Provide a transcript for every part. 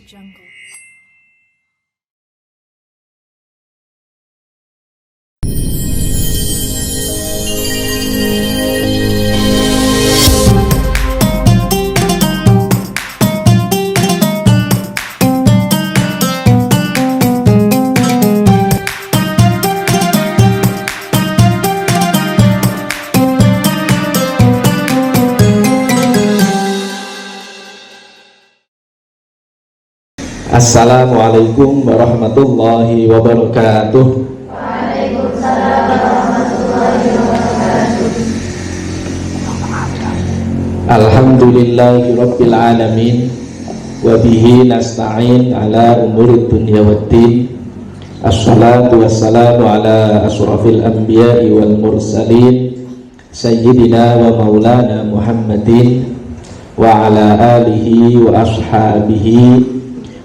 Jungle. Assalamualaikum warahmatullahi wabarakatuh. Waalaikumsalam warahmatullahi wabarakatuh. Alhamdulillahi rabbil alamin, wa bihi nasta'in ala umurid dunya waddin. Assalatu wassalamu ala asrafil anbiya'i wal mursalin, sayyidina wa maulana Muhammadin wa ala alihi wa ashabihi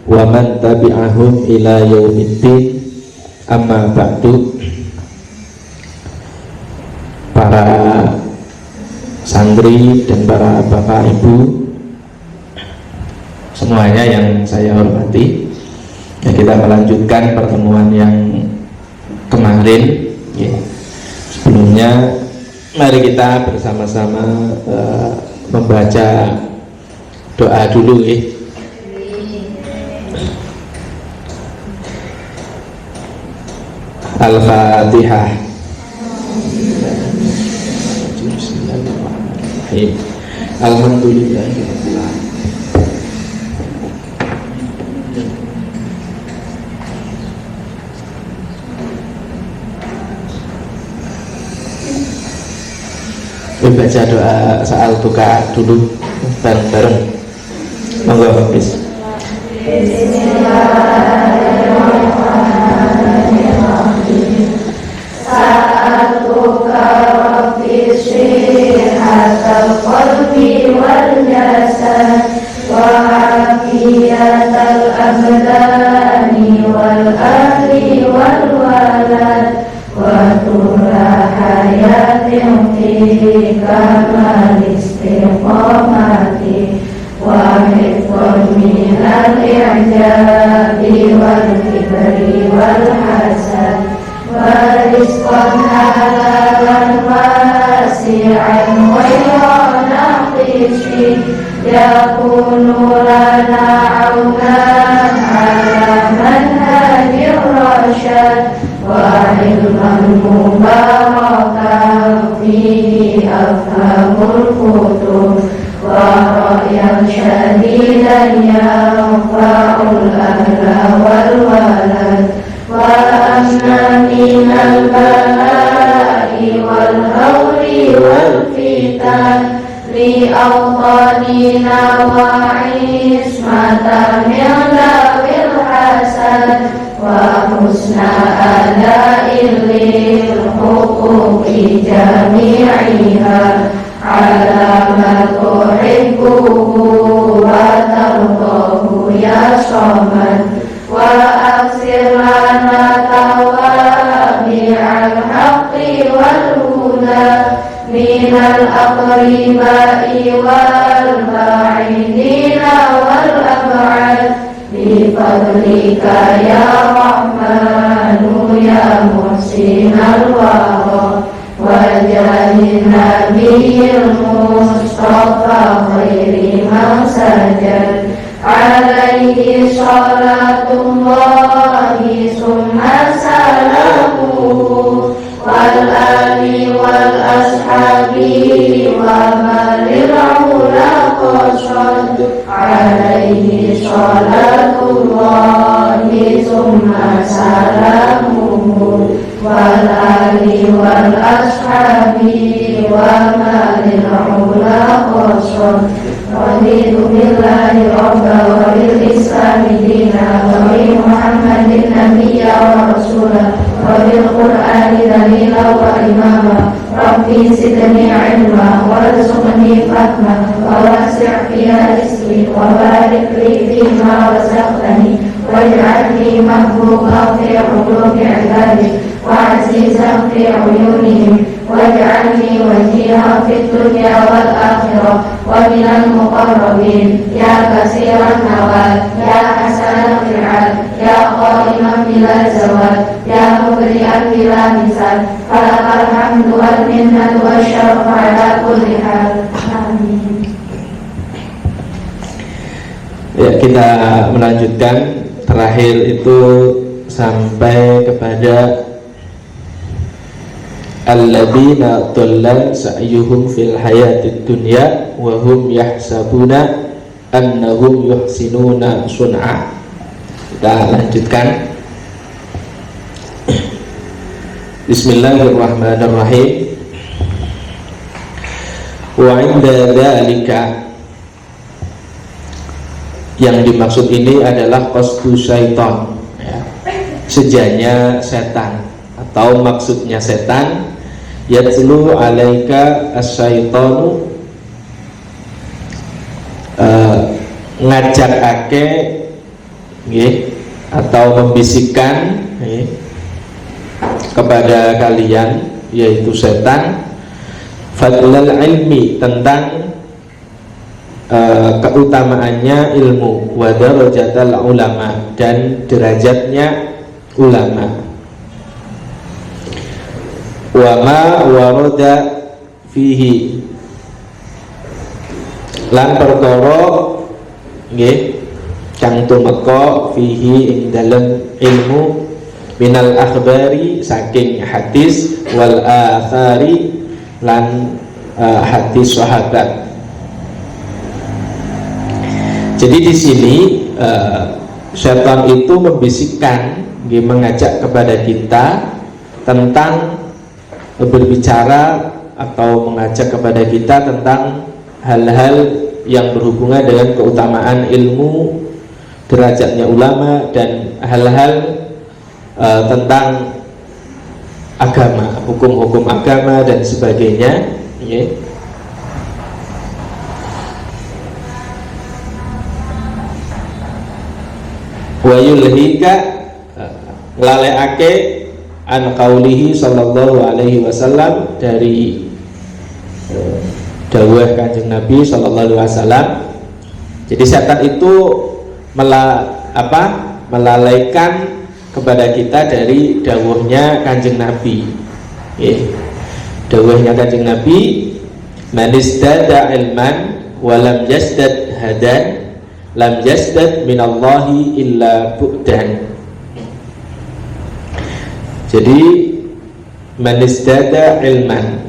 wa man tabi'ahum ila yaumiddin. Amma ba'du. Para santri dan para bapak ibu semuanya yang saya hormati, ya, kita melanjutkan pertemuan yang kemarin, ya. Sebelumnya mari kita bersama-sama membaca doa dulu, ya. Al-Fatihah. Bismillahirrahmanirrahim. Alhamdulillahirabbil alamin. Baca doa soal buka dulu bareng-bareng. Monggo, Habis. Sa'atuka rabbi syihatal qalbi wal jasad wa afiyatal abdani wal ahli wal walad wa tula hayatin fi kamal istiqamati wa hifdhan minal i'jabi wal kibri wal hasad wa rizqan halalan wasi'an ghayra naqisin yakunu lana aunan ala manhajir rasyad wa ilman mubarakan fihi afhamul kutub wa ra'yan syadidan yanfa'ul ahla wal walad wa amna minal bala'i wal hawli wal fitan li awtanina wa ismatan min lawil hasad wa husna ada'il lil huquqi jami'iha ala ma tuhibbuhu wa tardahu ya samad wa aksir lana tawabi'al haqqi wal huda minal aqriba'i wal ba'idina wal ab'ad bi fadlika ya rahmanu ya muhsinal wara wa jahin nabiyil mustafa khairi man sajad alaihi salatullahi summa salamuhu wal ali wal ashabi wa malil ula qasad alaihi salatullahi summa salamuhu wal ali wal ashabi wa malil ula qasad raditu billahi rabba wa bil islami dina wa bi muhammadin nabiyya wa rasulah wa bil qur'ani dalila wa imama rabbi zidni ilma warzuqni fahma wa wasi' fi rizqi wa barik li fima razaqtani waj'alni mahbuban fi qulubi ibadi wa azizan fi uyunihim waj'alni wajihan fid dunya wal akhirah wa minal muqarrabin ya kasiran nawal ya bila zawal ya mubri'an bila misal falakal hamdu wal minnatu wasyarafu ala kulli hal. Amin. Ya, kita melanjutkan terakhir itu sampai kepada alladzina dhalla sa'yuhum fil hayatid dunya wa hum yahsabuna annahum yuhsinuna sun'a. Kita lanjutkan. Bismillahirrahmanirrahim. Wa 'inda dzalika, yang dimaksud ini adalah qasdu syaitan, ya. Sejanya setan atau maksudnya setan. Yatlu alaika as-syaitanu, ngajakake nggih, atau membisikkan nggih, kepada kalian, yaitu setan, fadlal ilmi, tentang keutamaannya ilmu, wa darajatal ulama, dan derajatnya ulama, wa ma warada fihi, lan perkara nggih kang tumeka fihi ing dalem ilmu, minal akhbari, saking hadis, wal athari, lan hadis sahabat. Jadi di sini syaitan itu membisikkan, dia mengajak kepada kita tentang berbicara atau mengajak kepada kita tentang hal-hal yang berhubungan dengan keutamaan ilmu, derajatnya ulama, dan hal-hal tentang agama, hukum-hukum agama dan sebagainya, ya. Wa yulhika, nglalekake an qaulihi sallallahu alaihi wasallam, dari dawuh Kanjeng Nabi sallallahu alaihi wasallam. Jadi setan itu melalaikan kepada kita dari dawuhnya Kanjeng Nabi. Dawuhnya Kanjeng Nabi, man istada ilman wa lam yasdad hadan lam yasdad minallahi illa bu'dan. Jadi man istada ilman,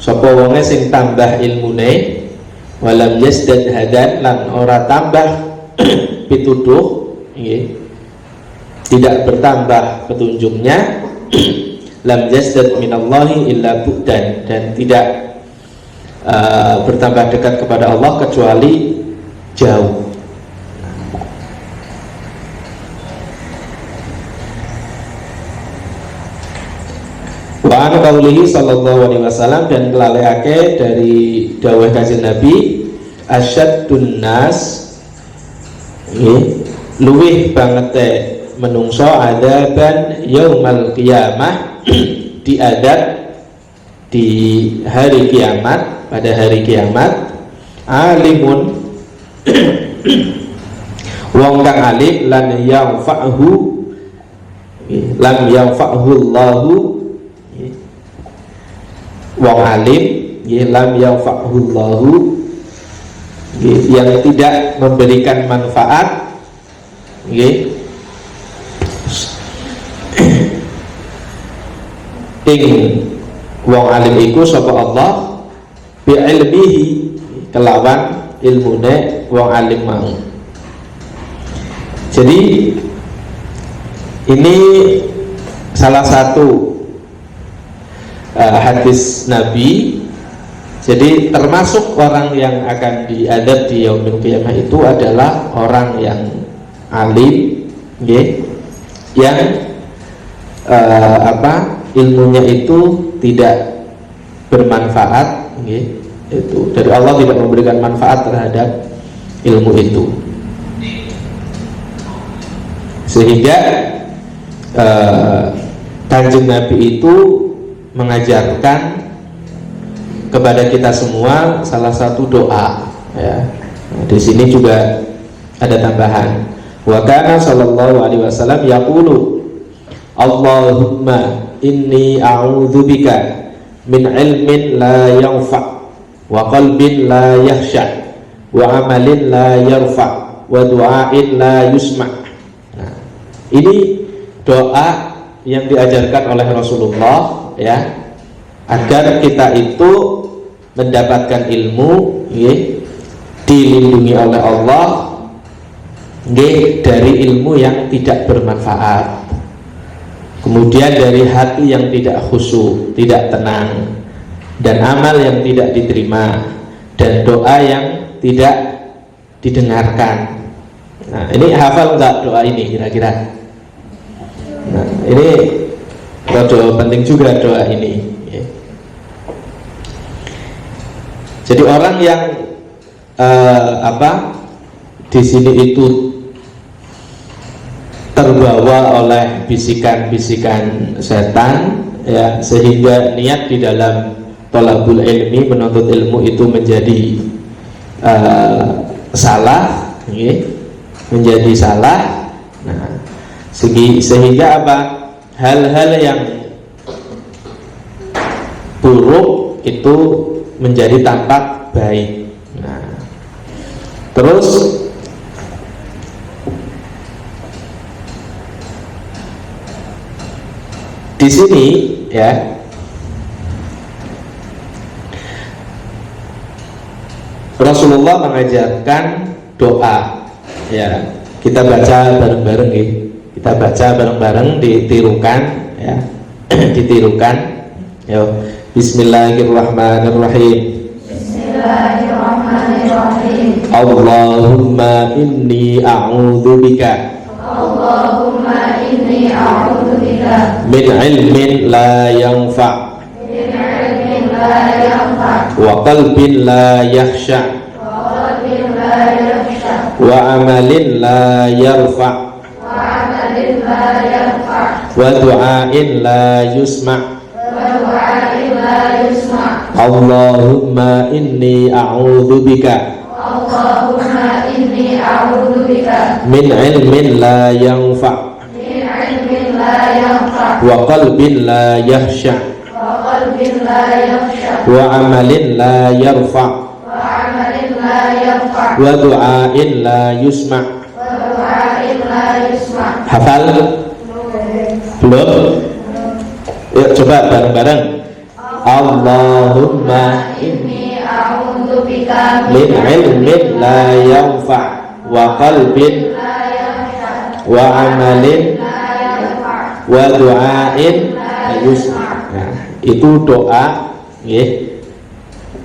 sapa wonge sing tambah ilmune, wa lam yasdad hadan, lan ora tambah pituduh, nggih, tidak bertambah petunjuknya, lam yasdad minallahi illa bu'dan, dan tidak bertambah dekat kepada Allah kecuali jauh. Wa an qaulihi sallallahu alaihi wasallam, dan kelalaiake dari dawuh Kanjeng Nabi, asyaddun nas, luwih bangete menungso adaban yaumal qiyamah, diadab di hari kiamat, pada hari kiamat, alimun wong kang alim, lan yanfa'hu, lam yanfa'hu Allahu, wong alim, lam yanfa'hu Allahu, yang tidak memberikan manfaat, ing wong alim iku sapa Allah, bi ilmihi, kelawan ilmune wong alim mau. Jadi ini salah satu hadis Nabi. Jadi termasuk orang yang akan diadab di yaumil qiyamah itu adalah orang yang alim, yang ilmunya itu tidak bermanfaat, itu dari Allah tidak memberikan manfaat terhadap ilmu itu, sehingga Kanjeng Nabi itu mengajarkan kepada kita semua salah satu doa, ya. Nah, di sini juga ada tambahan, wa kana sallallahu alaihi wasallam yaqulu, Allahumma inni a'udzubika min ilmin la yanfa' wa qalbin la yakhsha' wa amalin la yarfa' wa du'ain la yusma'. Nah, ini doa yang diajarkan oleh Rasulullah, ya, agar kita itu mendapatkan ilmu, ya, dilindungi oleh Allah, ya, dari ilmu yang tidak bermanfaat, kemudian dari hati yang tidak khusyuk, tidak tenang, dan amal yang tidak diterima, dan doa yang tidak didengarkan. Nah, ini hafal nggak doa ini kira-kira? Nah, ini doa penting juga doa ini, ya. Jadi orang yang di sini itu terbawa oleh bisikan-bisikan setan, ya, sehingga niat di dalam thalabul ilmi, menuntut ilmu itu menjadi salah, ya, menjadi salah. Nah, sehingga apa? Hal-hal yang buruk itu menjadi tampak baik. Nah, terus di sini, ya, Rasulullah mengajarkan doa, ya, kita baca bareng-bareng, ya. Kita baca bareng-bareng, ditirukan, ya. Ditirukan, ya. Bismillahirrahmanirrahim. Bismillahirrahmanirrahim. Allahumma inni a'udzubika Allahumma inni a'udzubika min ilmin la yanfa' min ilmin la yanfa' wa qalbin la yakhsha' wa qalbin la yakhsha' wa amalin la yarfa' wa amalin la yarfa' wa du'ain la yusma'. wa du'ain la yusma'. Allahumma inni a'udzubika Allahumma inni a'udzubika min ilmin la yanfa' min ilmin la yanfa' wa qalbin la yakhsha' wa qalbin la yakhsha' wa amalin la yarfa' wa amalin la yarfa' wa du'ain la yusma'. wa du'ain la yusma'. Hafal? Belum? Yuk coba bareng-bareng. Allahumma Inni a'udzubika min ilmin la yanfa' wa qalbin la yanfa' wa amalin la yanfa' wa du'ain la yusma'. Nah, itu doa, ya,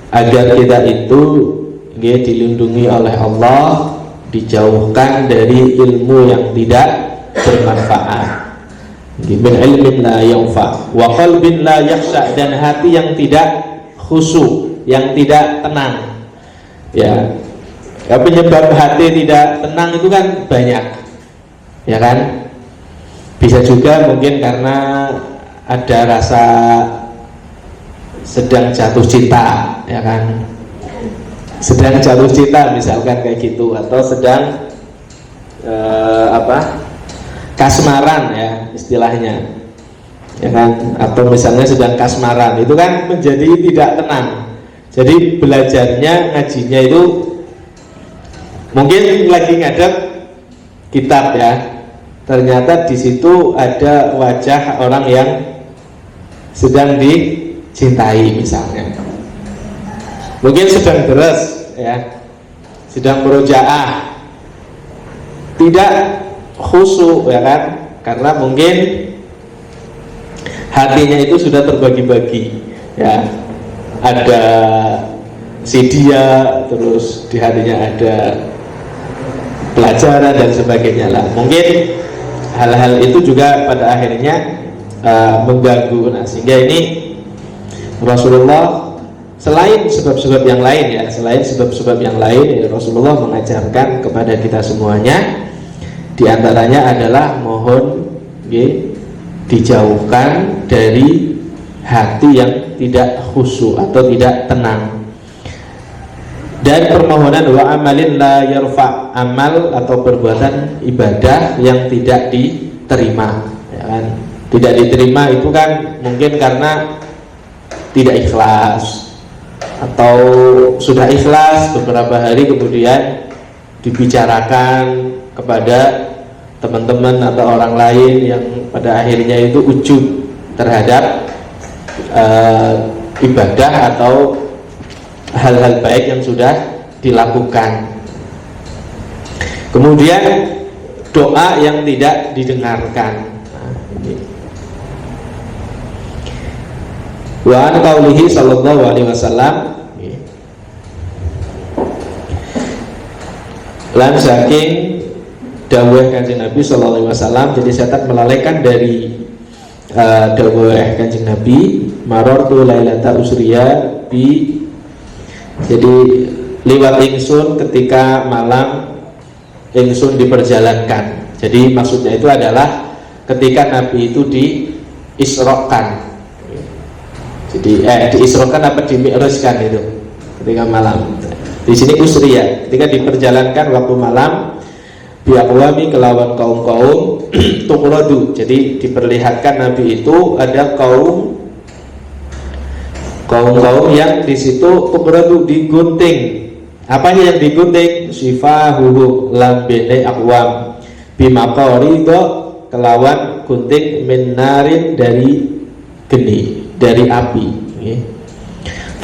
agar kita itu, ya, dilindungi oleh Allah, dijauhkan dari ilmu yang tidak bermanfaat. Min ilmin la yanfa' wa qalbin la yakhsha', dan hati yang tidak khusyuk, yang tidak tenang, ya. Penyebab hati tidak tenang itu kan banyak, ya kan? Bisa juga mungkin karena ada rasa sedang jatuh cinta, ya kan? Sedang jatuh cinta misalkan kayak gitu, atau sedang kasmaran, ya, istilahnya, ya kan? Atau misalnya sedang kasmaran, itu kan menjadi tidak tenang. Jadi belajarnya, ngajinya itu mungkin lagi ngadep kitab, ya, ternyata di situ ada wajah orang yang sedang dicintai misalnya, mungkin sedang deres, ya, sedang murojaah, tidak khusyuk, ya kan, karena mungkin hatinya itu sudah terbagi-bagi, ya, ada si dia, terus di hatinya ada pelajaran dan sebagainya lah. Mungkin hal-hal itu juga pada akhirnya mengganggu. Nah, sehingga ini Rasulullah selain sebab-sebab yang lain, ya, selain sebab-sebab yang lain, ya, Rasulullah mengajarkan kepada kita semuanya. Di antaranya adalah mohon, ya, dijauhkan dari hati yang tidak khusyuk atau tidak tenang, dan permohonan wa amalin la yarfa', amal atau perbuatan ibadah yang tidak diterima, ya kan? Tidak diterima itu kan mungkin karena tidak ikhlas, atau sudah ikhlas beberapa hari kemudian dibicarakan kepada teman-teman atau orang lain yang pada akhirnya itu ujub terhadap ibadah atau hal-hal baik yang sudah dilakukan. Kemudian doa yang tidak didengarkan. Nah, ini. Wa an qaulihi sallallahu alaihi wasallam, lan saking dawuh Kanjeng Nabi sallallahu alaihi wasallam, jadi saya tak melalaikan dari dawuh Kanjeng Nabi, marartu lailata usriya bi, jadi liwat ingsun ketika malam ingsun diperjalankan. Jadi maksudnya itu adalah ketika Nabi itu diisrokan. Jadi diisrokan apa dimi'rajkan itu ketika malam. Di sini usriya, ketika diperjalankan waktu malam, biaqwami kelawan kaum-kaum tuqradu. Jadi diperlihatkan Nabi itu ada kaum-kaum yang di situ tuqradu digunting. Apanya yang digunting? Sifahuhu lambene aqwam bimaqarido kelawan gunting minarin dari geni, dari api.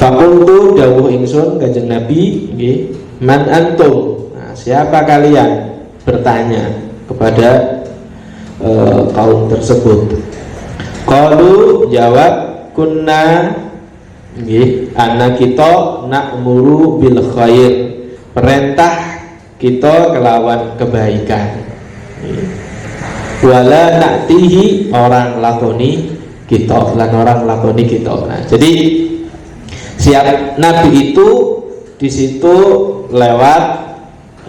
Fakultu dawuh ingsun Kanjeng Nabi, man antum? Nah, siapa kalian? Bertanya kepada kaum tersebut. Qalu jawab kunna, anak kita na'muru bil khair, perintah kita kelawan kebaikan, wala na'tihi orang lakoni kita, lan orang lakoni kita. Nah, jadi siap Nabi itu di situ lewat,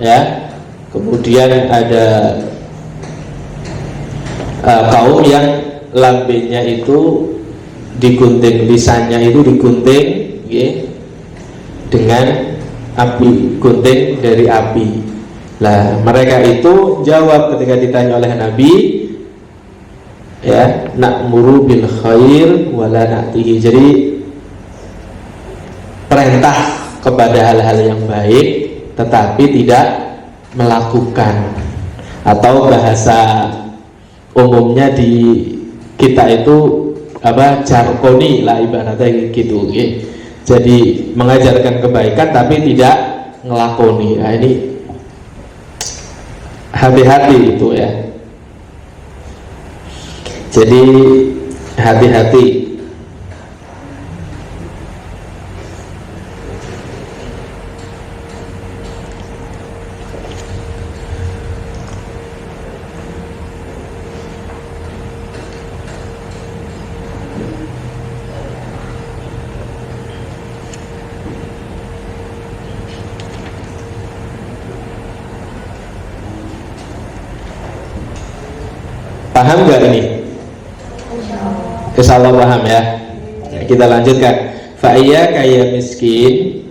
ya, kemudian ada kaum yang lambenya itu digunting, lisannya itu digunting, dengan api, gunting dari api. Lah mereka itu jawab ketika ditanya oleh Nabi, ya, na'muru bil khair wala na'tihi. Jadi perintah kepada hal-hal yang baik tetapi tidak melakukan, atau bahasa umumnya di kita itu apa, jargoni lah ibaratnya gitu, jadi mengajarkan kebaikan tapi tidak ngelakoni. Nah ini hati-hati itu, ya, jadi hati-hati. Paham nggak ini? Insyaallah paham, ya. Nah, kita lanjutkan. Fa'iyya kaya miskin,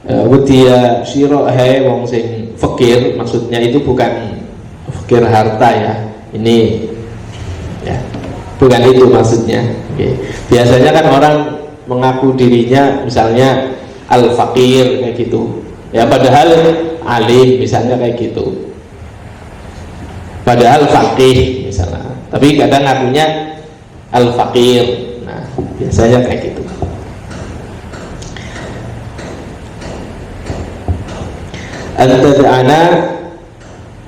wudiya syirahai wong sing fakir. Maksudnya itu bukan fakir harta, ya. Ini, ya, bukan itu maksudnya. Biasanya kan orang mengaku dirinya misalnya al-fakir kayak gitu, ya, padahal alim misalnya kayak gitu, padahal faqih misalnya, tapi kadang ngakunya al-faqir. Nah, biasanya kayak gitu. Antad'ana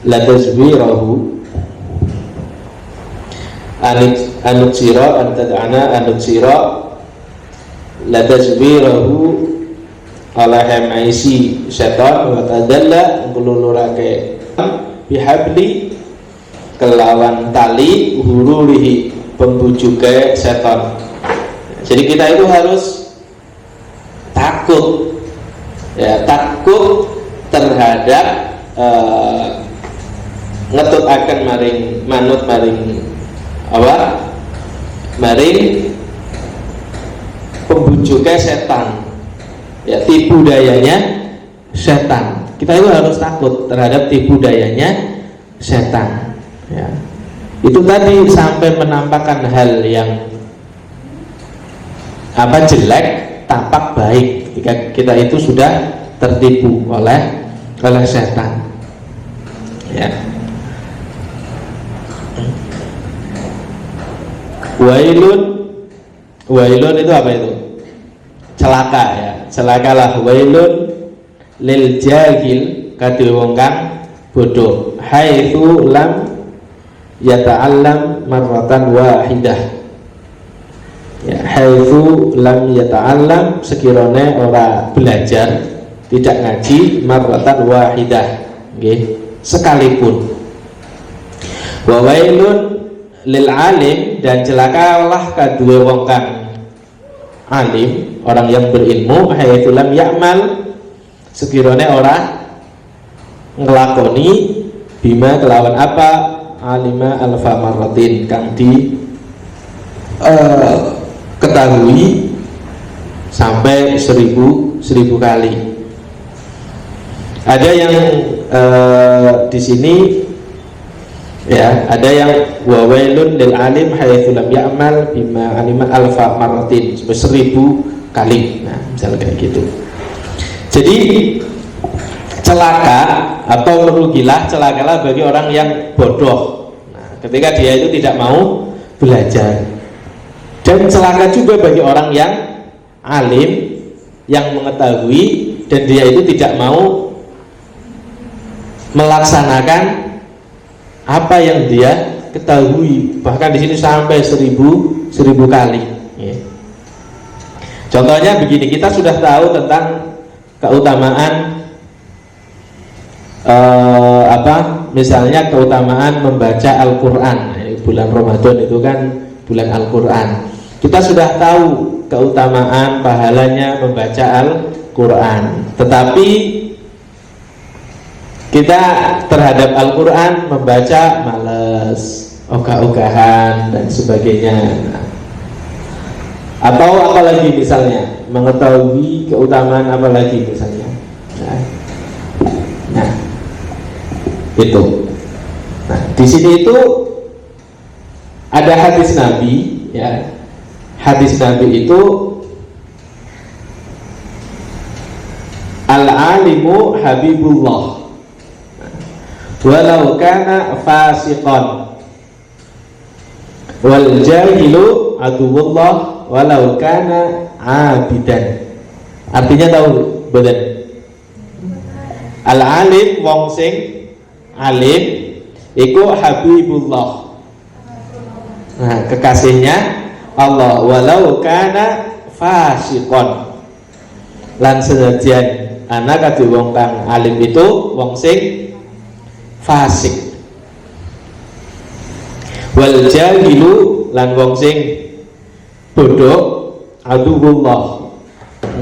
la tazwirahu, anutsira, antad'ana anutsira la tazwirahu ala hamaisi syaitan wa tadalla ngululurake bihabli kelawan tali hururihi pembujuke setan. Jadi kita itu harus takut, ya, takut terhadap ngetut akan maring manut maring apa, maring pembujuke setan, ya, tipu dayanya setan. Kita itu harus takut terhadap tipu dayanya setan, ya. itu tadi sampai menampakkan hal yang jelek tampak baik ketika kita itu sudah tertipu oleh setan, ya. Wailun itu apa itu? Celaka, ya. Celakalah wailun lil jahil kadhe wong kang bodoh haitsu lam yata'allam marratan wahidah, ya. Haitsu lam yata'allam sekirone ora belajar, tidak ngaji marratan wahidah, nggih, sekalipun. Wa wailun lil alim, dan celakalah kadue wong kang alim, orang yang berilmu, haitsu lam ya'mal sekirane ora ngelakoni bima kelawan apa alima alfa marratin kang di ketahui sampai 1000 kali. Ada yang di sini, ya, ada yang wawailun lil alim haitsu lam ya'mal bima alima alfa marratin, sampai 1000 kali. Nah, misalnya kayak gitu. Jadi celaka atau merugilah, celakalah bagi orang yang bodoh. Nah, ketika dia itu tidak mau belajar. Dan celaka juga bagi orang yang alim, yang mengetahui, dan dia itu tidak mau melaksanakan apa yang dia ketahui, bahkan di sini sampai 1000 kali, ya. Contohnya begini, kita sudah tahu tentang keutamaan misalnya keutamaan membaca Al-Quran. Bulan Ramadan itu kan bulan Al-Quran. Kita sudah tahu keutamaan pahalanya membaca Al-Quran, tetapi kita terhadap Al-Quran membaca males, ogah-ogahan dan sebagainya. Atau apalagi misalnya mengetahui keutamaan apalagi misalnya. Nah, itu. Nah, di sini itu ada hadis Nabi, ya. Hadis Nabi itu al-alimu habibullah walau kana fasiqan wal jahilu aduwullah walau kana abidan. Artinya tahu betul? Al-alim wong sing alim iku habibullah, nah, kekasihnya Allah, walau kana fasiqon, lan senajan ana kadhe wong kang alim itu wong sing fasik. Wal jahilu, lan wong sing bodoh, aduwullah,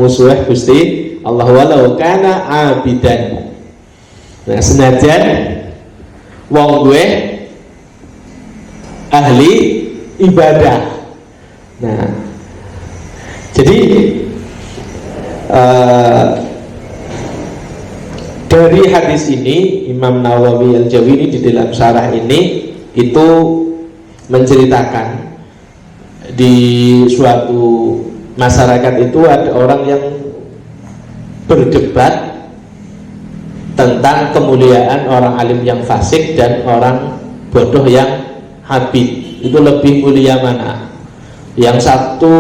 musuh Gusti Allah, walau kana abidan. Nah, senajan wong gue ahli ibadah. Nah, jadi dari hadis ini Imam Nawawi Al-Jawini di dalam syarah ini itu menceritakan di suatu masyarakat itu ada orang yang berdebat tentang kemuliaan orang alim yang fasik dan orang bodoh yang habib. Itu lebih mulia mana? Yang satu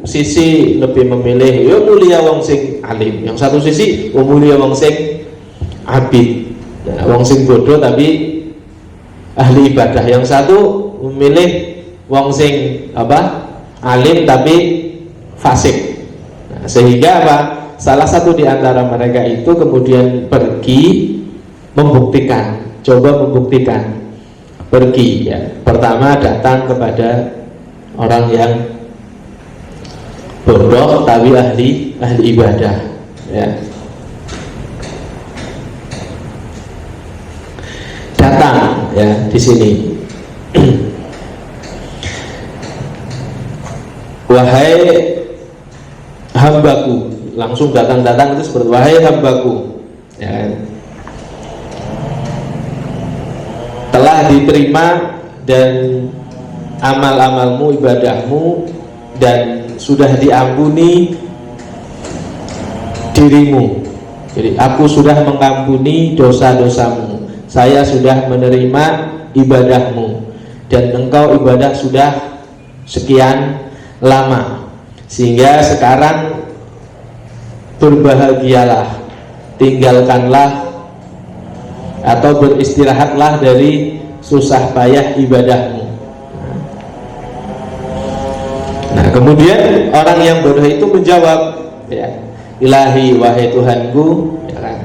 sisi lebih memilih ya mulia wong sing alim, yang satu sisi mulia wong sing abid, nah, wong sing bodoh tapi ahli ibadah. Yang satu memilih wong sing alim tapi fasik. Nah, sehingga salah satu di antara mereka itu kemudian pergi membuktikan, coba membuktikan, pergi, ya. Pertama datang kepada orang yang bodoh tapi ahli ibadah, ya. Datang, ya, di sini. Wahai hambaku, langsung datang itu seperti wahai hambaku, ya. Telah diterima dan amal-amalmu, ibadahmu, dan sudah diampuni dirimu. Jadi aku sudah mengampuni dosa-dosamu, saya sudah menerima ibadahmu, dan engkau ibadah sudah sekian lama, sehingga sekarang berbahagialah, tinggalkanlah atau beristirahatlah dari susah payah ibadahmu. Nah, kemudian orang yang bodoh itu menjawab, ya, Ilahi, wahai Tuhanku, ya kan?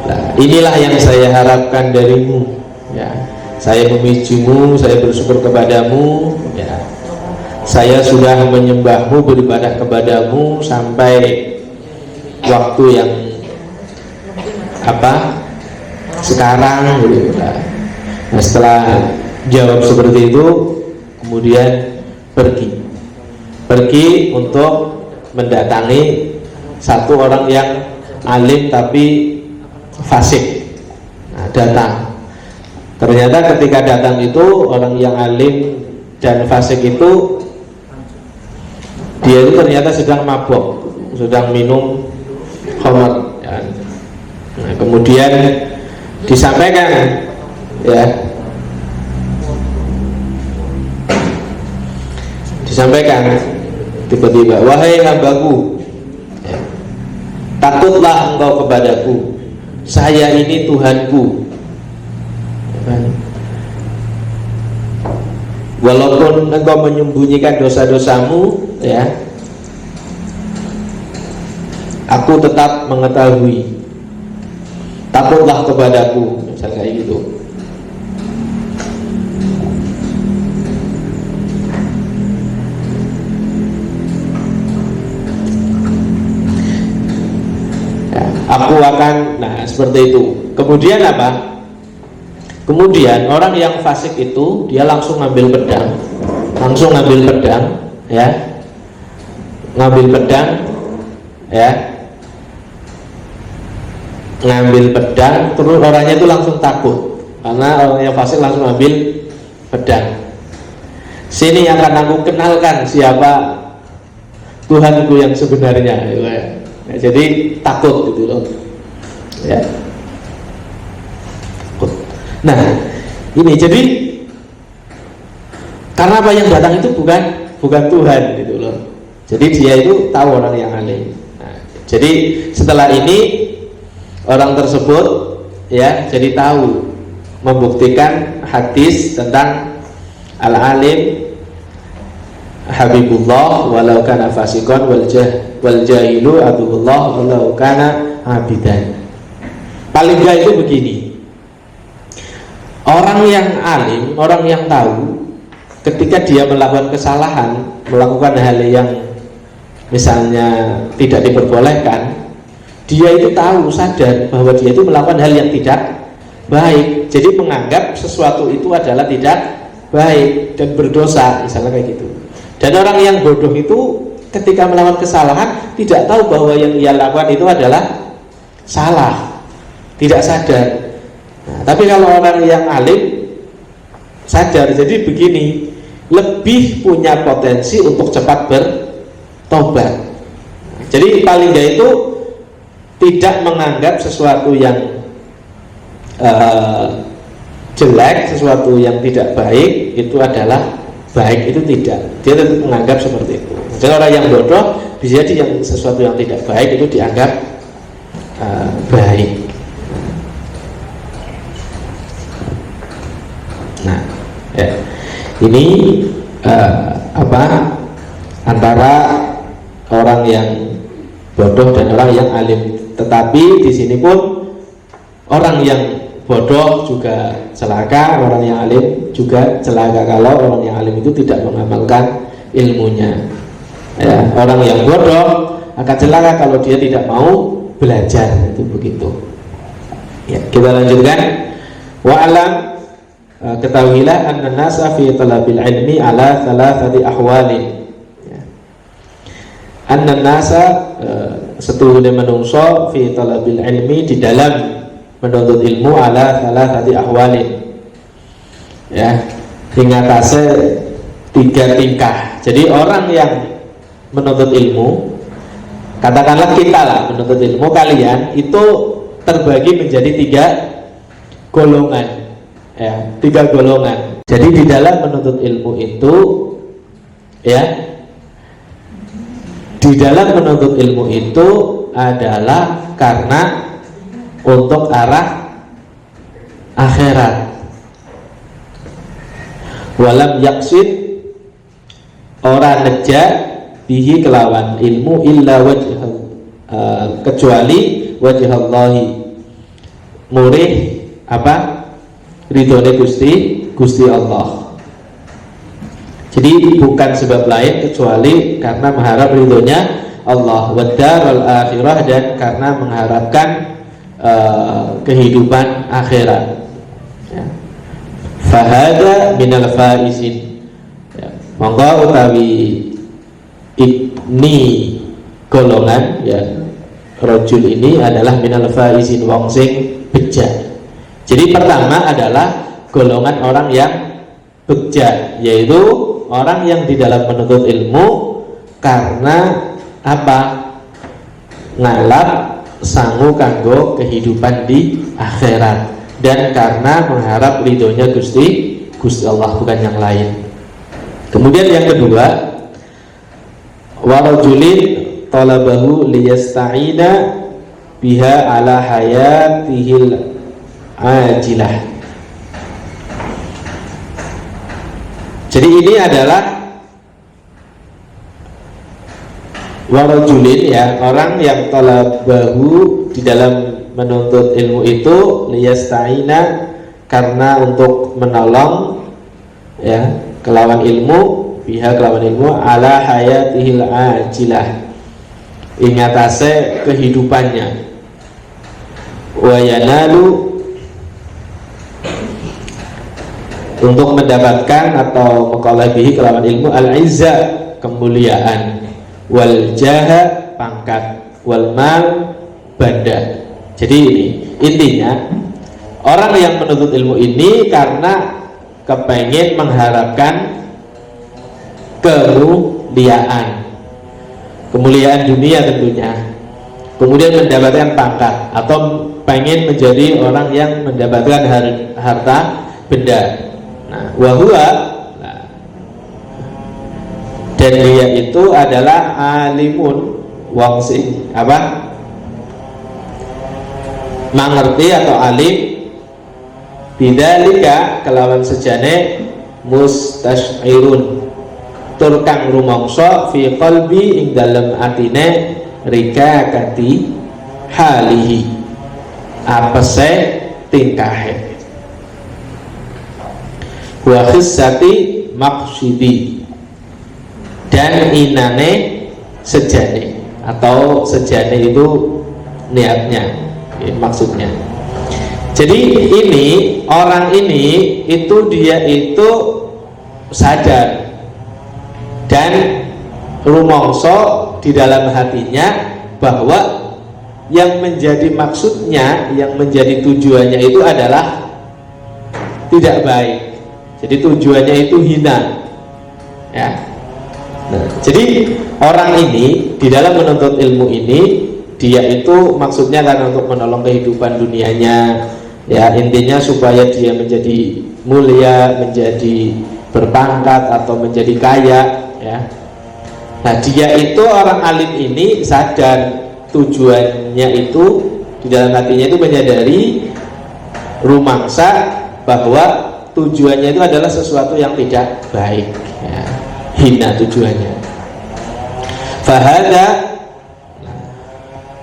Nah, inilah yang saya harapkan darimu, ya. Saya memijumu, saya bersyukur kepadamu, ya. Saya sudah menyembahmu, beribadah kepadamu sampai waktu yang sekarang, gitu. Nah, setelah jawab seperti itu, kemudian pergi untuk mendatangi satu orang yang alim tapi fasik. Nah, datang. Ternyata ketika datang itu orang yang alim dan fasik itu, dia itu ternyata sedang mabok, sedang minum khamr, ya. Nah, kemudian disampaikan, ya, tiba-tiba, wahai hambaku, ya, takutlah engkau kepadaku, saya ini Tuhanku, ya. Walaupun engkau menyembunyikan dosa-dosamu, ya, aku tetap mengetahui, takutlah kepadaku, misalnya kayak gitu. Ya, aku akan, nah seperti itu. Kemudian apa? Kemudian orang yang fasik itu dia langsung ngambil pedang, ya, ngambil pedang, terus orangnya itu langsung takut karena orang yang fasik langsung ambil pedang. Sini akan aku kenalkan siapa Tuhanku yang sebenarnya, ya. Jadi takut gitu loh, ya. Nah, ini jadi karena apa, yang datang itu bukan Tuhan gitu loh. Jadi dia itu tahu orang yang alim. Nah, jadi setelah ini orang tersebut, ya, jadi tahu, membuktikan hadis tentang al-alim habibullah walau kana fasikon wal jahilu aduullah walau kana abidan. Paling enggak itu begini, orang yang alim, orang yang tahu, ketika dia melakukan kesalahan, melakukan hal yang misalnya tidak diperbolehkan, dia itu tahu, sadar bahwa dia itu melakukan hal yang tidak baik, jadi menganggap sesuatu itu adalah tidak baik dan berdosa, misalnya kayak gitu. Dan orang yang bodoh itu ketika melakukan kesalahan tidak tahu bahwa yang ia lakukan itu adalah salah, tidak sadar. Nah, tapi kalau orang yang alim sadar, jadi begini, lebih punya potensi untuk cepat bertobat. Jadi paling nggak itu tidak menganggap sesuatu yang jelek, sesuatu yang tidak baik itu adalah baik, itu tidak. Dia tetap menganggap seperti itu. Jadi orang yang bodoh bisa jadi yang sesuatu yang tidak baik itu dianggap baik. Nah, ya, ini antara orang yang bodoh dan orang yang alim. Tetapi di sini pun orang yang bodoh juga celaka, orang yang alim juga celaka kalau orang yang alim itu tidak mengamalkan ilmunya. Ya, orang yang bodoh akan celaka kalau dia tidak mau belajar, itu begitu. Ya, kita lanjutkan. Wa'alam, ketahuilah anna nasa fi talabil ilmi ala thalathati ahwalin. Ya. Anna nasa, setuhune menungso fi talabil ilmi, di dalam menuntut ilmu, ala thalathati ahwalin, ya, ingatase 3 tingkah. Jadi orang yang menuntut ilmu, katakanlah kita lah menuntut ilmu, kalian itu terbagi menjadi 3 golongan, ya, 3 golongan. Jadi di dalam menuntut ilmu itu, ya, di dalam menuntut ilmu itu adalah karena untuk arah akhirat. Walam yaksid, ora neja bihi kelawan ilmu illa wajh, kecuali wajhallahi, murih apa ridhone Gusti Allah. Jadi bukan sebab lain kecuali karena mengharap ridhonya Allah, wadarul akhirah, dan karena mengharapkan kehidupan akhirat. Ya. Fahada minal faizin, ya. Monggo utawi ini golongan, ya, rajul ini adalah minal faizin, wong sing beja. Jadi pertama adalah golongan orang yang beja, yaitu orang yang di dalam menuntut ilmu karena apa? Ngalap sangu kanggo kehidupan di akhirat, dan karena mengharap ridhonya Gusti Allah, bukan yang lain. Kemudian yang kedua, warajulin talabahu liyasta'ina biha ala hayatihil ajilah. Jadi ini adalah warajulin, ya, orang yang talabahu di dalam menuntut ilmu itu liyasta'ina, karena untuk menolong, ya, kelawan ilmu, biha kelawan ilmu, ala hayatihil ajilah, ingatase kehidupannya, wa yanalu, untuk mendapatkan atau maqalabihi kelawan ilmu, al-izza, kemuliaan, wal jaha, pangkat, wal mal, banda. Jadi ini intinya, orang yang menuntut ilmu ini karena kepengen mengharapkan kemuliaan dunia tentunya, kemudian mendapatkan pangkat, atau pengen menjadi orang yang mendapatkan harta benda. Nah, wahua, dan dia itu adalah alimun, wong sing apa? Mangerti atau alim, bidzalika kelawan sejane, mustasyirun, turkang rumangsa fi qalbi, ing dalem atine, rikakati halihi, apese tingkahe, wa khissati maqsidi, dan inane sejane, atau sejane itu niatnya, ya, maksudnya. Jadi ini orang ini itu dia itu sadar dan rumangsa di dalam hatinya bahwa yang menjadi maksudnya, yang menjadi tujuannya itu adalah tidak baik. Jadi tujuannya itu hina, ya. Nah, jadi orang ini di dalam menuntut ilmu ini, dia itu maksudnya karena untuk menolong kehidupan dunianya, ya, intinya supaya dia menjadi mulia, menjadi berpangkat, atau menjadi kaya, ya. Nah, dia itu orang alim ini sadar tujuannya itu, di dalam hatinya itu menyadari rumangsa bahwa tujuannya itu adalah sesuatu yang tidak baik, ya, hina tujuannya. Fahada,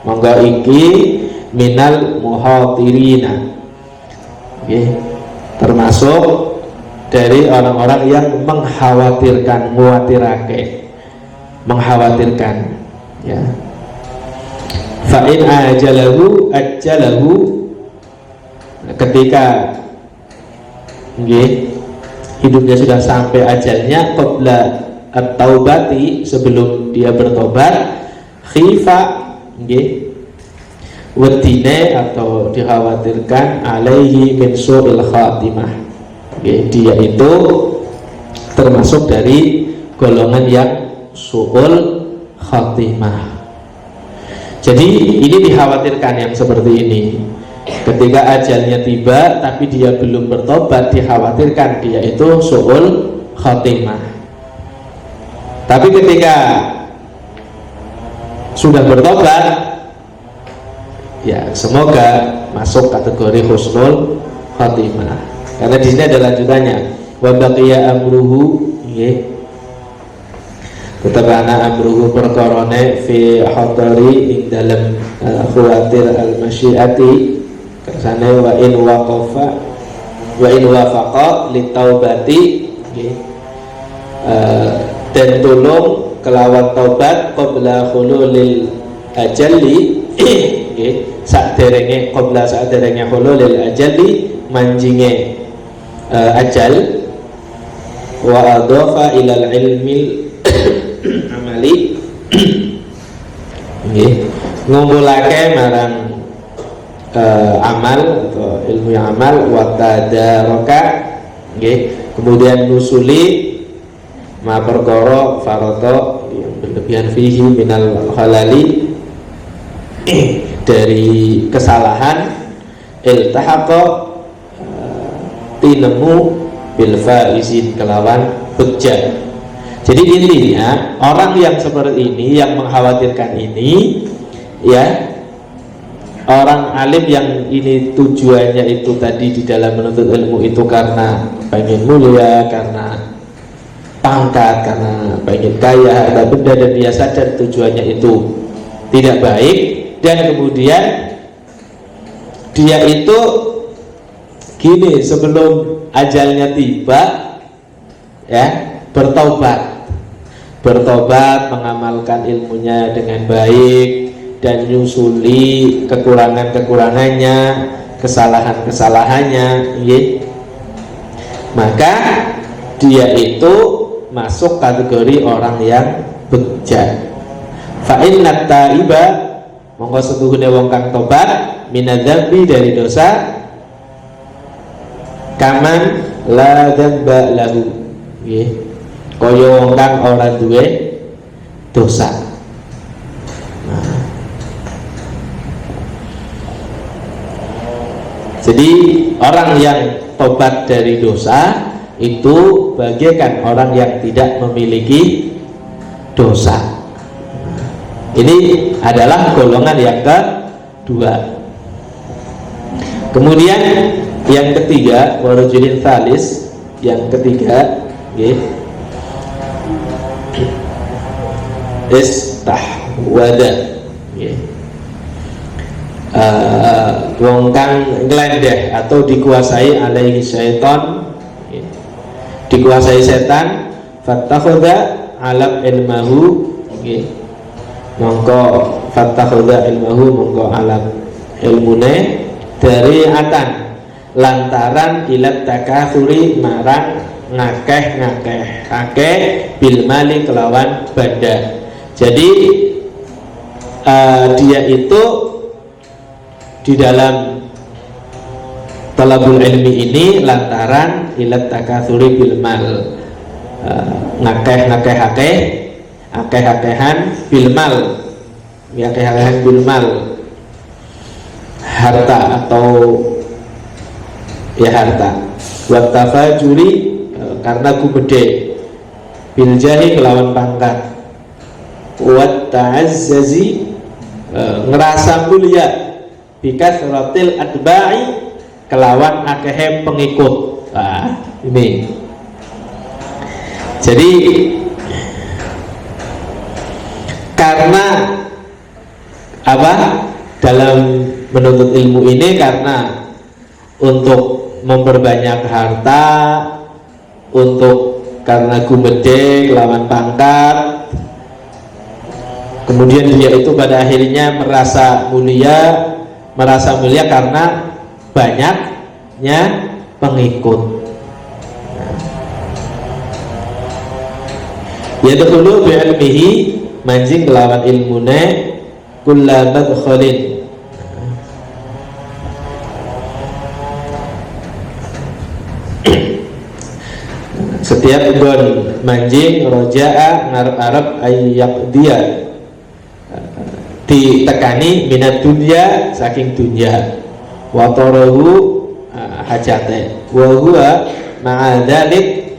monggo iki minal muhatirina, okay, termasuk dari orang-orang yang mengkhawatirkan, mengkhawatirkan, ya. Fa'in ajalahu, ketika hidupnya sudah sampai ajalnya, qabla at-taubati, sebelum dia bertobat, khifa, wedine, atau dikhawatirkan, alaihi min su'il khatimah, dia itu termasuk dari golongan yang su'ul khatimah. Jadi ini dikhawatirkan yang seperti ini. Ketika ajalnya tiba tapi dia belum bertobat, dikhawatirkan dia itu su'ul khatimah. Tapi ketika sudah bertobat, ya semoga masuk kategori husnul khatimah. Karena di sini ada lanjutannya, wa baqiya amruhu, tetap ana amruhu perkorone fi hadari ing dalam khawatir al-masyiati kersane wa in waqafa wa in wafaqa litaubati, dan tolong kelawan taubat qabla khululil ajali, saderenge qabla saderenge khululil ajali manjinge ajal, wa adhafa ilal ilmi amali, ngumpulake marang amal atau ilmu yang amal, wa tadaraka, kemudian nusuli ma perkara farata yang berlebihan fihi minal halali, dari kesalahan, iltahaqa tinemu bil faizin kelawan beja. Jadi intinya orang yang seperti ini, yang mengkhawatirkan ini, ya orang alim yang ini tujuannya itu tadi di dalam menuntut ilmu itu karena pengen mulia, karena pangkat, karena pengen kaya, ada benda, dan dia sadar tujuannya itu tidak baik, dan kemudian dia itu gini, sebelum ajalnya tiba, ya bertobat, mengamalkan ilmunya dengan baik dan nyusuli kekurangannya, kesalahannya, maka dia itu masuk kategori orang yang beja. Fa inna taiba, monggo setuhune wong kang tobat, minadzambi dari dosa, kaman la dzamba lahu, kaya wong kang ora duwe dosa. Jadi orang yang tobat dari dosa itu bagaikan orang yang tidak memiliki dosa. Ini adalah golongan yang kedua. Kemudian yang ketiga, warujulin thalis, yang ketiga, istahwada, wong kang nglendeh atau dikuasai alaihi syaitan, dikuasai setan, fattakhadha alam ilmahu, mongko fattakhadha ilmahu, mongko alam ilmune dari atan lantaran ilat takatsuri marang ngakeh bil mali kelawan banda. Jadi dia itu di dalam talabul ilmi ini lantaran ilat takatsuri bil mal, akeh-akehan bil mal, akeh-akehan bil mal, harta atau ya harta, wa tafajuri karena gumede, bil jahi kelawan pangkat, wa ta'azzazi ngerasa mulia, bikasratil atba'i kelawan akehe pengikut. Ini jadi karena apa, dalam menuntut ilmu ini karena untuk memperbanyak harta, untuk karena gumede lawan pangkat, kemudian dia itu pada akhirnya merasa mulia karena banyaknya pengikut. Ya dulu bi ilmihi, manjing kelawan ilmune, kulla madkhalin, Setiap gon manjing roja'a ngarep-arep ayak dia ditekani minat dunya saking dunya wa tarahu hajate wa huwa ma'a dzalik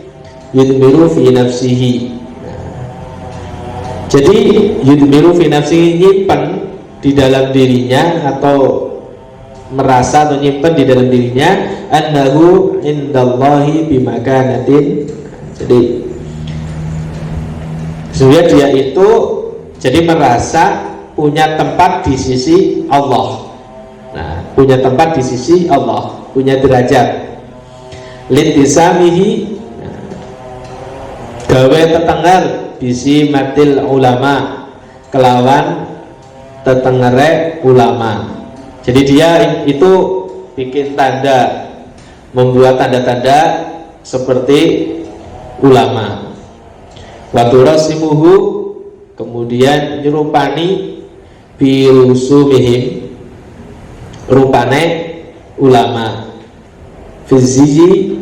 yudmiru fi nafsihi. Jadi yudmiru fi nafsihi, nyimpen di dalam dirinya atau merasa atau nyimpen di dalam dirinya annahu indallahi bimakanatin. Jadi sebenarnya dia itu jadi merasa punya tempat di sisi Allah. Nah, punya tempat di sisi Allah, punya derajat. Lintisamihi, gawe tetengar bisi matil ulama, kelawan tetengere ulama. Jadi dia itu bikin tanda, membuat tanda-tanda seperti ulama. Waturasimuhu, kemudian nyerupani birusumihim, rupane ulama. Fizihi,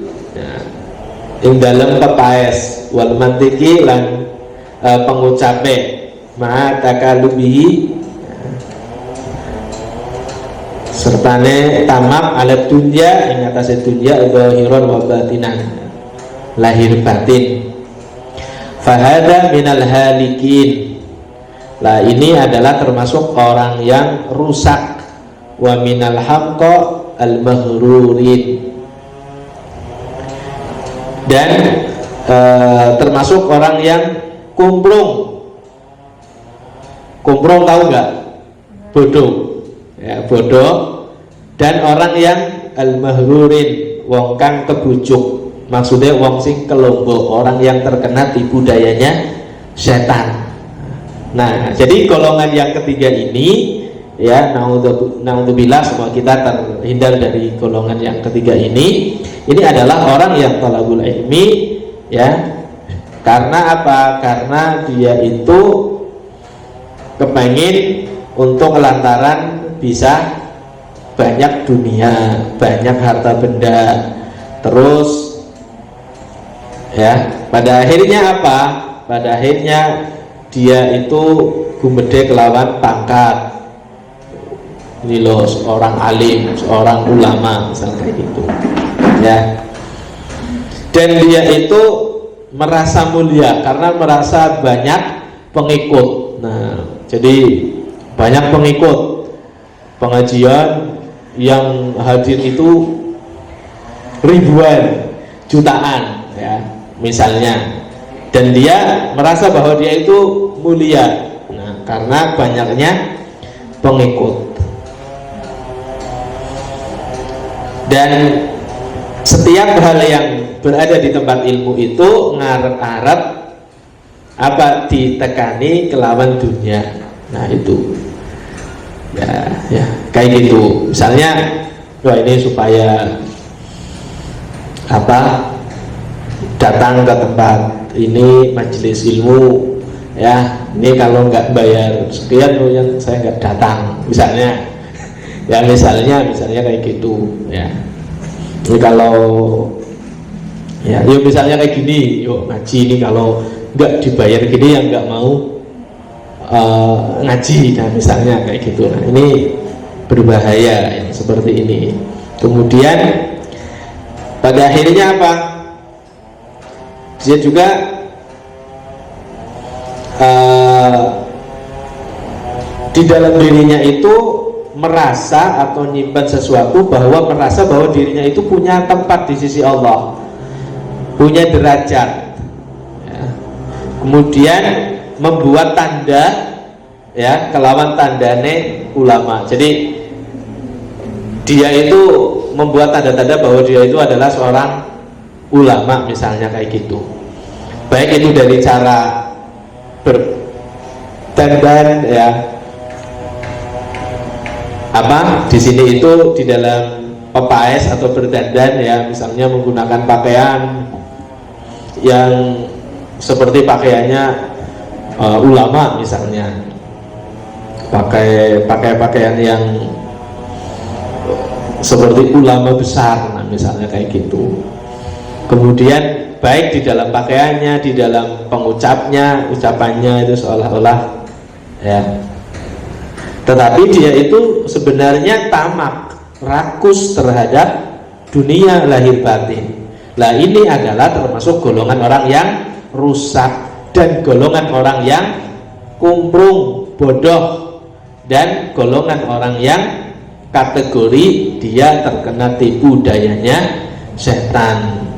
ing dalam pepaes, wal mantiki lan pengucape, ma'a takalubihi, sertane tamak alat dunya ing atase dunya zahiran wa batinan, lahir batin. Fahada minal halikin, lah ini adalah termasuk orang yang rusak. Wa minal haqqa al maghrurin, dan termasuk orang yang kumprung. Kumprung tahu nggak? Bodoh. Ya, bodoh. Dan orang yang al-mahrurin, wong kang kebujuk, maksudnya wong sing kelombo, orang yang terkena tipu dayanya setan. Nah, jadi golongan yang ketiga ini, ya, naudzubillah, semoga kita terhindar dari golongan yang ketiga ini. Ini adalah orang yang talabul ilmi, ya. Karena apa? Karena dia itu kepengen untuk lantaran bisa banyak dunia, banyak harta benda, terus ya pada akhirnya apa? Pada akhirnya dia itu gumede kelawan pangkat, ini loh seorang alim, seorang ulama, misalnya kayak gitu ya. Dan dia itu merasa mulia karena merasa banyak pengikut. Nah, jadi banyak pengikut pengajian yang hadir itu ribuan, jutaan ya misalnya, dan dia merasa bahwa dia itu mulia, nah, karena banyaknya pengikut. Dan setiap hal yang berada di tempat ilmu itu ngarep-arep apa? Ditekani kelawan dunia. Nah itu ya kayak gitu. Misalnya, wah ini supaya apa? Datang ke tempat ini majelis ilmu, ya ini kalau nggak bayar sekian yang saya nggak datang, misalnya ya, misalnya kayak gitu ya. Ini kalau ya, yuk misalnya kayak gini, yuk ngaji ini kalau nggak dibayar gini yang nggak mau ngaji, nah misalnya kayak gitu. Nah ini berbahaya ya, seperti ini. Kemudian pada akhirnya apa? Dia juga di dalam dirinya itu merasa atau nyimpan sesuatu, bahwa merasa bahwa dirinya itu punya tempat di sisi Allah, punya derajat ya. Kemudian membuat tanda ya, kelawan tandane ulama. Jadi dia itu membuat tanda-tanda bahwa dia itu adalah seorang ulama, misalnya kayak gitu. Baik itu dari cara berdandan ya, apa di sini itu di dalam pepaes atau berdandan ya, misalnya menggunakan pakaian yang seperti pakaiannya ulama, misalnya pakai pakaian yang seperti ulama besar, nah misalnya kayak gitu. Kemudian baik di dalam pakaiannya, di dalam ucapannya itu seolah-olah ya. Tetapi dia itu sebenarnya tamak, rakus terhadap dunia lahir batin. Lah ini adalah termasuk golongan orang yang rusak dan golongan orang yang kumprung, bodoh, dan golongan orang yang kategori dia terkena tipu dayanya setan.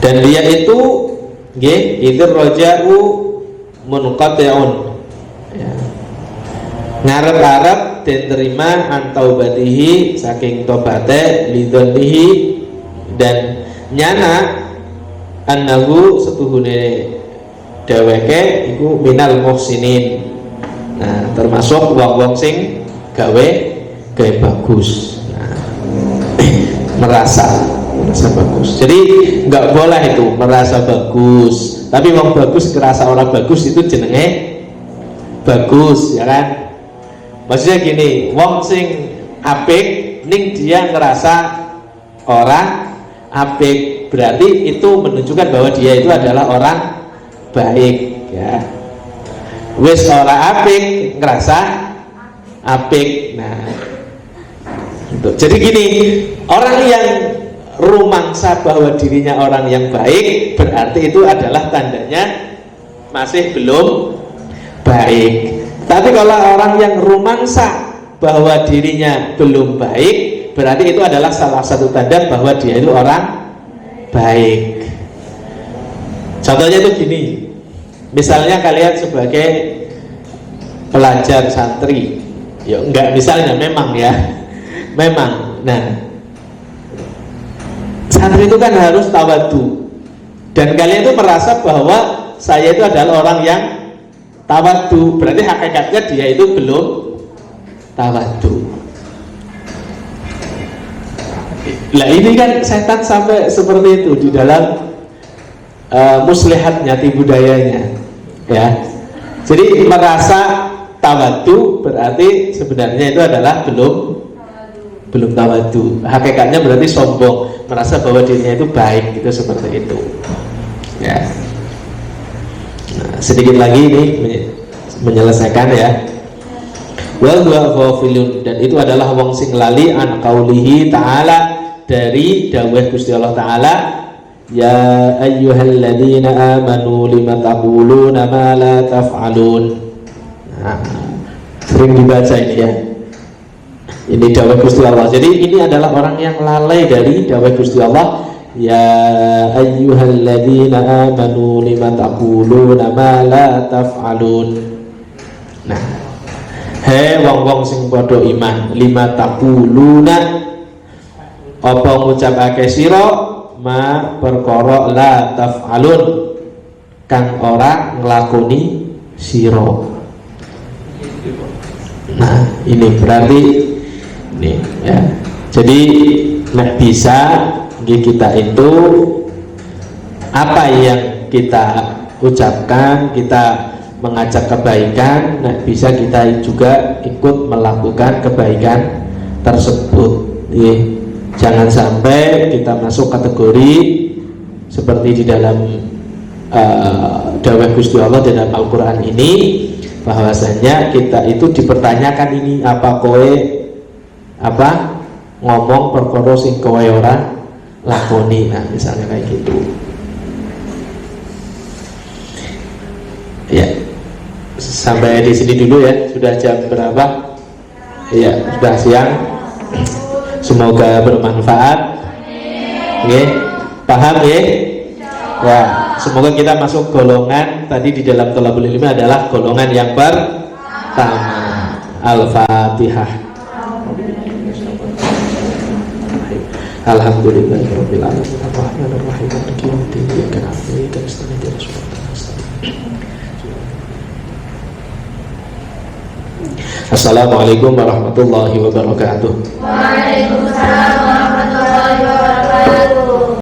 Dan dia itu itu roja'u munqati'un ya. Ngarep-arep dan terima antaubatihi saking tobate lidonihi dan nyana annahu setuhune dheweke iku minal muhsinin. Nah, termasuk wong-wong sing gawe bagus. Nah, merasa bagus. Jadi nggak boleh itu merasa bagus. Tapi wong bagus kerasa orang bagus itu jenenge bagus, ya kan? Maksudnya gini, wong sing apik ning dia ngerasa orang apik, berarti itu menunjukkan bahwa dia itu adalah orang baik, ya. Wis ora apik ngerasa apik. Nah, jadi gini, orang yang rumangsa bahwa dirinya orang yang baik, berarti itu adalah tandanya masih belum baik. Tapi kalau orang yang rumangsa bahwa dirinya belum baik, berarti itu adalah salah satu tanda bahwa dia itu orang baik. Contohnya itu gini, misalnya kalian sebagai pelajar santri, ya enggak misalnya, memang ya, memang. Nah, santri itu kan harus tawadu, dan kalian itu merasa bahwa saya itu adalah orang yang tawadu, berarti hakikatnya dia itu belum tawadu. Lah ini kan setan sampai seperti itu di dalam muslihatnya, tipu dayanya, ya. Jadi merasa tawadu berarti sebenarnya itu adalah belum tawadu. Hakikatnya berarti sombong, merasa bahwa dirinya itu baik, itu seperti itu, ya. Nah, sedikit lagi ini menyelesaikan ya. Wa huwa ghafilun, dan itu adalah wong sing lali an qaulihi ta'ala, dari dawuh Gusti Allah Ta'ala, ya ayyuhalladzina amanu lima taquluna ma la taf'alun. Nah, sering dibaca ini ya. Ini dawuh Gusti Allah. Jadi ini adalah orang yang lalai dari dawuh Gusti Allah. Ya ayyuhalladzina amanu lima taquluna ma la taf'alun. Nah, he wong-wong sing padha iman, lima taquluna, apa ngucapake sira ma perkara la taf'alun kang ora nglakoni sira. Nah, ini berarti ini ya. Jadi nek bisa kita itu apa yang kita ucapkan, kita mengajak kebaikan, nah bisa kita juga ikut melakukan kebaikan tersebut. Jangan sampai kita masuk kategori seperti di dalam dawuh Gusti Allah dalam Al-Quran ini, bahwasanya kita itu dipertanyakan ini apa kowe ngomong perkara sing kowe ora lakoni. Nah, misalnya kayak gitu ya. Sampai di sini dulu ya, sudah jam berapa ya, sudah siang. Semoga bermanfaat. Oke, paham ya? Ya, semoga kita masuk golongan tadi di dalam thalabul ilmi adalah golongan yang pertama. Al-Fatihah. Alhamdulillahirabbil alamin. Arrahmanir rahim. Maliki yaumiddin. Iyyaka na'budu wa iyyaka nasta'in. Ihdinas siratal mustaqim. Assalamualaikum warahmatullahi wabarakatuh. Waalaikumsalam warahmatullahi wabarakatuh.